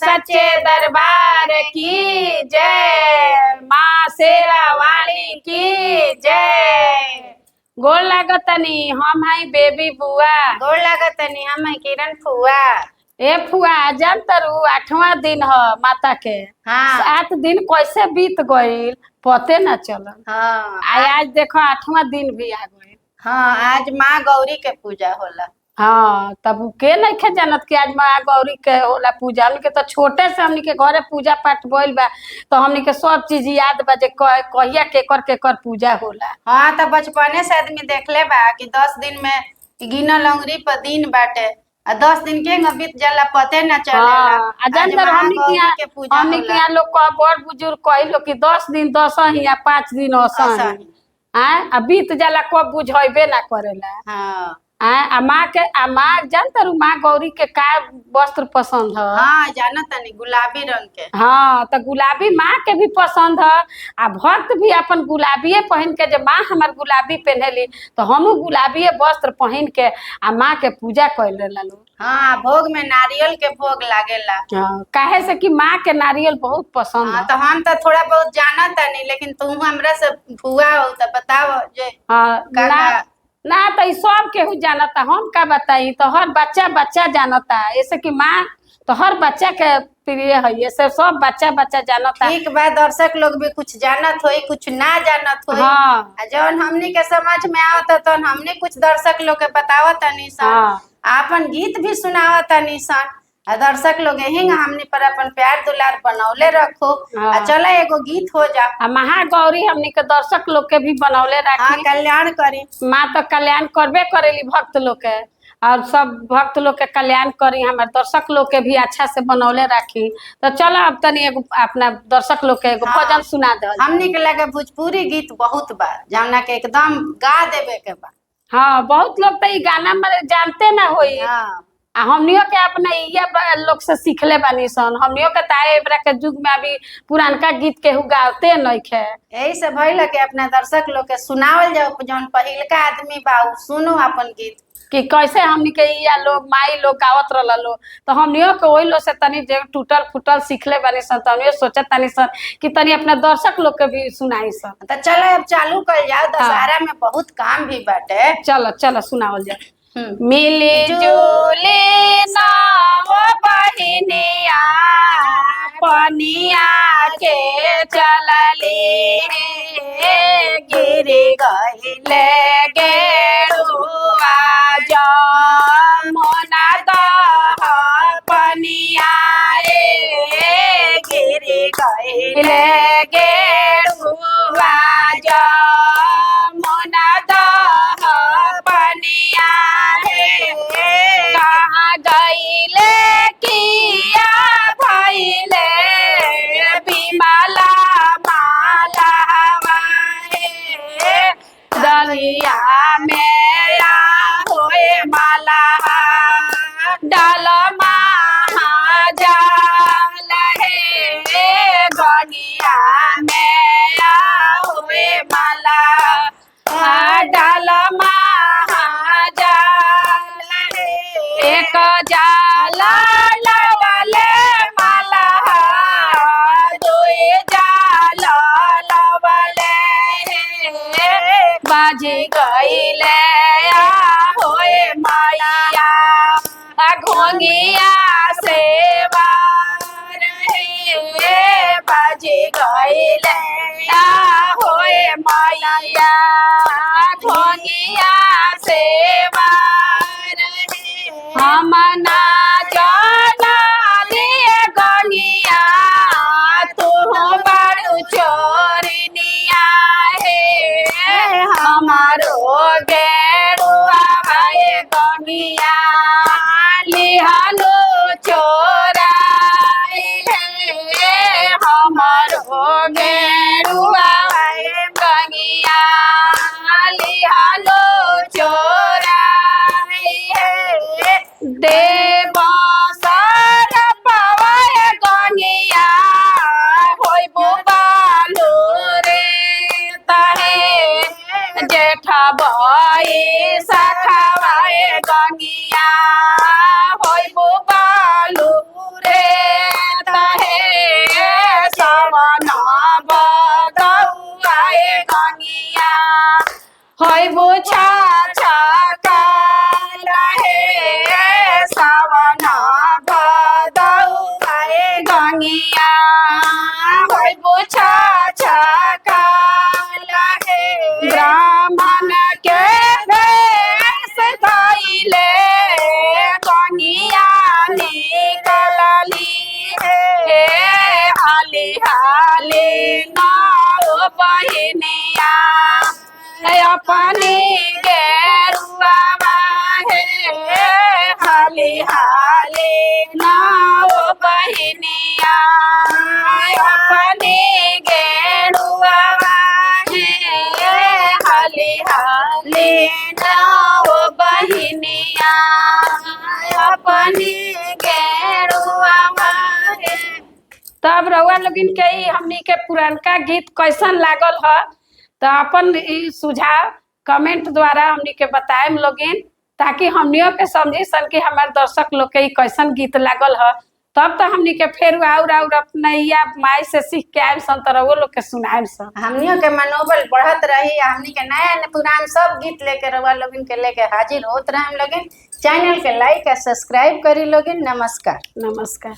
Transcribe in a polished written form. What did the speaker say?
सच्चे दरबार की जय, माँ शेरा वाली की जय। गोड़ लागतनी, हम हई बेबी बुआ। गोड़ लागतनी, हम है किरण फुआ। ए फुआ जान तरु 8वां दिन ह माता के। हाँ 7 दिन कैसे बीत गईल पते न चलल। हाँ आज देखो 8वां दिन भी आ गईल। हाँ आज माँ गौरी के पूजा होला। हाँ तब के नहीं जानत कि आज माँ गौरी के होला पूजा। हमनी के तो छोटे से हमनी के घरे पूजा पाठ भइल बा, तो हमनी के सब चीज याद बा जे कहिया केकर पूजा होला। हाँ तो बचपने से आदमी देखले बा कि 10 दिन में गिनल अंगुरी पर दिन बाटे, 10 दिन के बीत जाला पते न चलेला। हमनी के यहाँ लोग बड़ बुजुर्ग कही लोग कि 10 दिन 10 ही या 5 दिन असही आ बीत जाला कब बुझेबे ना करेला। हाँ माँ जानता रू माँ गौरी के का वस्त्र पसंद है? हाँ जानता नहीं, गुलाबी रंग के। हाँ तो गुलाबी माँ के भी पसंद है। आ भक्त भी अपन गुलाबी पहन के, जब माँ हमार गुलाबी पहनेली तो हम गुलाबी वस्त्र पहन के आ माँ के पूजा कर लो। हाँ भोग में नारियल के भोग लागेला। हाँ काहे से कि माँ के नारियल बहुत पसंद है। तो हम तो थोड़ा बहुत जानता नहीं, लेकिन तुम हमरा से फुआ हो तो बताओ जे। हाँ ना तो सब केहू जानता, हम का बताई, तो हर बच्चा जानता है। ऐसे कि माँ तो हर बच्चा के प्रिय है, ऐसे सब बच्चा जानता। ठीक बा, दर्शक लोग भी कुछ जानत होई कुछ ना जानत होई। हाँ जौन हमनी के समझ में आवता तो हमने कुछ दर्शक लोग के बतावत निसन। हाँ आपन गीत भी सुनावत निसन। दर्शक लोग यही हमनी पर अपन प्यार दुलार बनौले रखो। हाँ। चलो एगो गीत हो जा। महागौरी हमनी के दर्शक लोग के भी बनौले रखी। हाँ कल्याण करी माँ तो कल्याण करबे करेली भक्त लोग के, और सब भक्त लोग के कल्याण करी, हमारे दर्शक लोग के भी अच्छा से बनौले रखी। तो चलो अब तनी एगो अपना दर्शक लोग के एगो भजन सुना दे। हमनी के लगे भोजपुरी गीत बहुत बा जौना के एकदम गा देवे के बा। हाँ बहुत लोग तो गाना में जानते ना होई। हाँ हमनियों के अपने ये लोग से सीखले बानी सन। हमनियों के ताए के युग में अभी पुरानका गीत केहू गाते नहीं खे। यही से भइल के अपना दर्शक लोग के सुनावल जाओ, जौन पहिलका आदमी बा उ सुनो अपन गीत कि कैसे हमनी के लोग माई लोग गावत रहल लो। तो हमनियों के वही लोग से तनी जे टूटल फूटल सीखले बानी सन, तो हमनियों सोचत तानी सन कि तनी अपना दर्शक लोग के भी सुनाई सन। तो चलो अब चालू कर जाओ, दशहरा में बहुत काम भी बाटे। चलो सुनावल जाए। मिली जुली नाव बहिनिया पनिया के चलली, गिरी गईले गेरुआ जमुना दह पनिया रे, गिरी गईले गेरुआ जमुना दह पनिया रे, कहाँ गईले किया भइले बिमला माला हमारे, दलिया मेरा होए माला डाल महाजाल है, गलिया मेरा होए माला डाल महाजाल है, एक जाला लवले माला दुई जाला लवले, बाजी गईले होए माया घोंगिया से रहे, बाजी गईले होए माया घोंगिया से हम ना जाना लिए गनिया, तू बड़ू चोरनिया है, हमारो गेरुआ भाई गनिया लिहानो चोराई है, हमारो गेरुआ भाई गनिया लिहानो चोराई है, देव होय बुझा छकाला हे सावन भदौ आए गंगिया होय बुझा छकाला हे ब्राह्मण के भेष धइले गंगिया निकलली हे हाली हाली नाव बहिनिया अपनी गेरुआ हे हाली हाली नाव बहिनिया अपनी गेरुआ हे हाली हाली नाव बहिनिया अपनी गेरुआ हे। तब रउआ लोगिन के ई हमनी के पुरानका गीत कैसन लागल ह तो अपन ई सुझाव कमेंट द्वारा हमनी के बताएम लोगिन, ताकि हमनियों के समझी सन कि हमारे दर्शक लोग के ई कैसन गीत लागल ह। तब तो हमनी के फिर और अपनैया माई से सीख के आएम सन तो रउआ लोग के सुनाएम सन। हमनियों के मनोबल बढ़त रही, हमनी के नया पुरान सब गीत लेके रउआ लोगन के लेके हाजिर होत रहे लोगिन। चैनल के लाइक और सब्सक्राइब करी लोगिन। नमस्कार। नमस्कार।